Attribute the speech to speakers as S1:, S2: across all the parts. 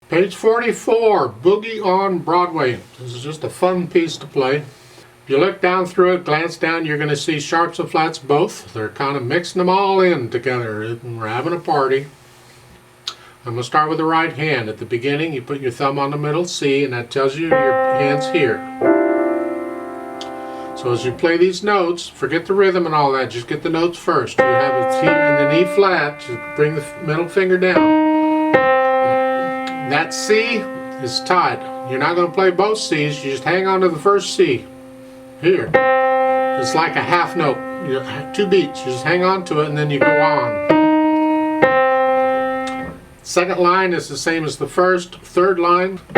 S1: Page 44, Boogie on Broadway. This is just a fun piece to play. If you look down through it, glance down, you're going to see sharps and flats both. They're kind of mixing them all in together. We're having a party. I'm going to start with the right hand. At the beginning, you put your thumb on the middle C, and that tells you your hand's here. So as you play these notes, forget the rhythm and all that, just get the notes first. You have it here and the knee flat, just bring the middle finger down. That C is tied. You're not going to play both C's, you just hang on to the first C. Here. It's like a half note. Two beats. You just hang on to it and then you go on. Second line is the same as the first. Third line, you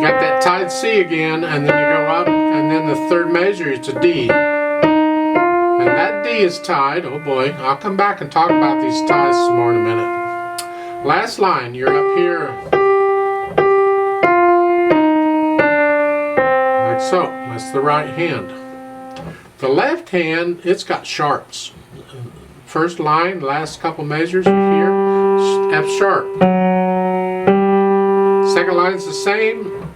S1: got that tied C again, and then you go up, and then the third measure, it's a D. And that D is tied. Oh boy, I'll come back and talk about these ties some more in a minute. Last line, you're up here. Like so. That's the right hand. The left hand, it's got sharps. First line, last couple measures are here, F sharp. Second line's the same.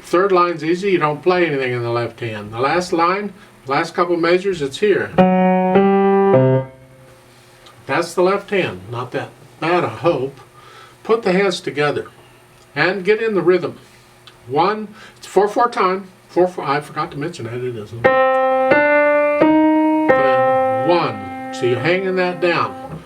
S1: Third line's easy, you don't play anything in the left hand. The last line, last couple measures, it's here. That's the left hand, not that bad, I hope. Put the hands together and get in the rhythm. One, it's 4/4 time. 4/4, I forgot to mention that, it isn't. One, so you're hanging that down.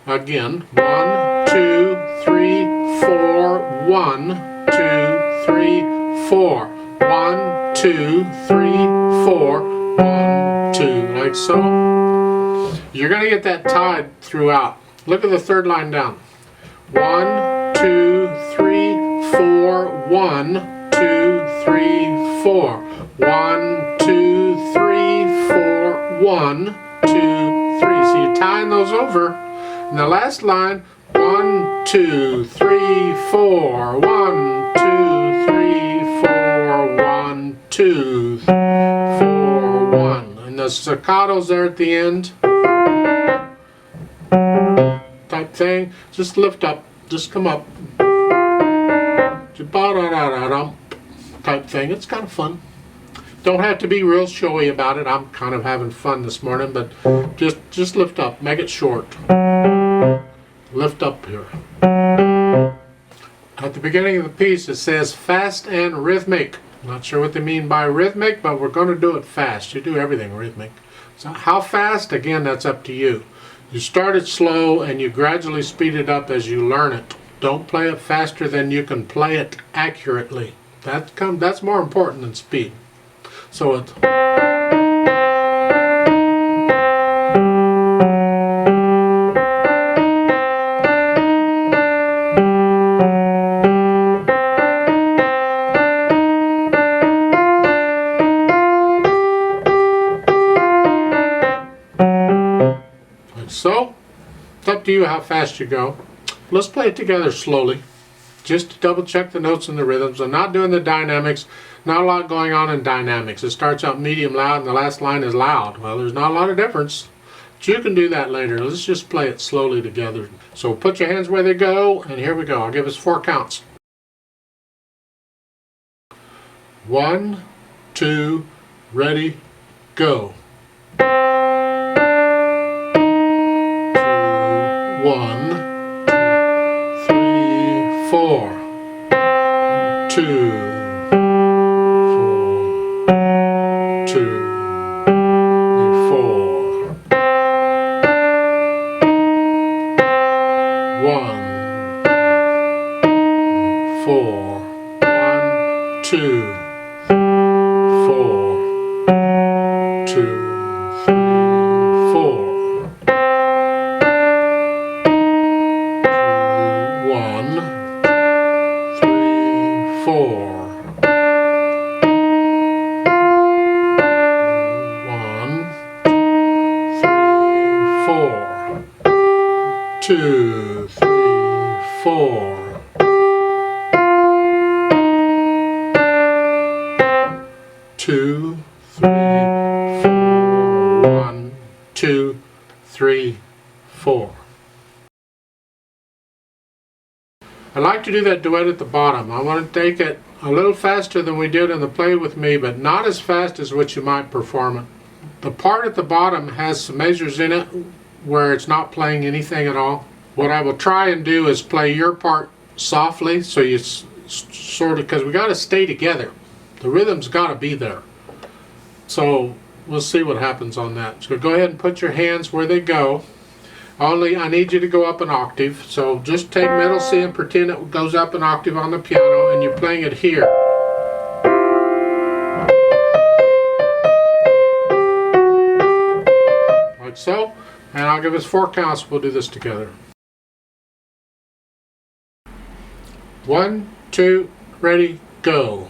S1: Again, 1, 2, 3, 4, 1, 2, 3, 4. 1, 2, 3, 4, 1, 2, like so. You're going to get that tied throughout. Look at the third line down. 1, 2, 3, 4, 1, 2, 3, 4. 1, 2, 3, 4, 1, 2, 3. So you're tying those over. And the last line, 1, 2, 3, 4, 1, 2, 3, 4, 1, 2, 4, 1. And the staccatos there at the end. Type thing. Just lift up. Just come up. Type thing. It's kind of fun. Don't have to be real showy about it. I'm kind of having fun this morning, but just lift up. Make it short. Lift up here. At the beginning of the piece it says fast and rhythmic. Not sure what they mean by rhythmic, but we're going to do it fast. You do everything rhythmic. So how fast? Again, that's up to you. You start it slow and you gradually speed it up as you learn it. Don't play it faster than you can play it accurately. That's more important than speed. So it's so, it's up to you how fast you go. Let's play it together slowly, just to double check the notes and the rhythms. I'm not doing the dynamics, not a lot going on in dynamics. It starts out medium loud and the last line is loud. Well, there's not a lot of difference, but you can do that later. Let's just play it slowly together. So put your hands where they go, and here we go. I'll give us 4 counts. 1, 2, ready, go. 1, 3, 4, 2, 4, 2, 4, 1, 4, 1, 2, 4, 2, 3, 4. 2, 3, 4. 2, 3, 4. 1, 2, 3, 4. I like to do that duet at the bottom. I want to take it a little faster than we did in the Play With Me, but not as fast as what you might perform it. The part at the bottom has some measures in it where it's not playing anything at all. What I will try and do is play your part softly, so you sort of, because we got to stay together. The rhythm's got to be there. So we'll see what happens on that. So go ahead and put your hands where they go. Only I need you to go up an octave. So just take middle C and pretend it goes up an octave on the piano, and you're playing it here. Like so. And I'll give us 4 counts. We'll do this together. 1, 2, ready, go.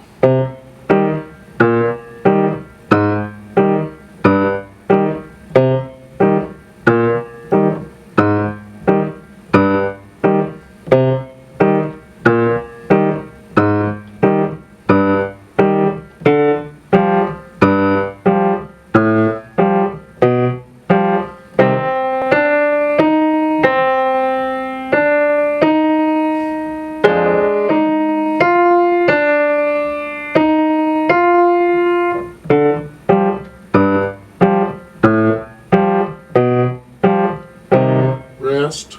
S1: Rest.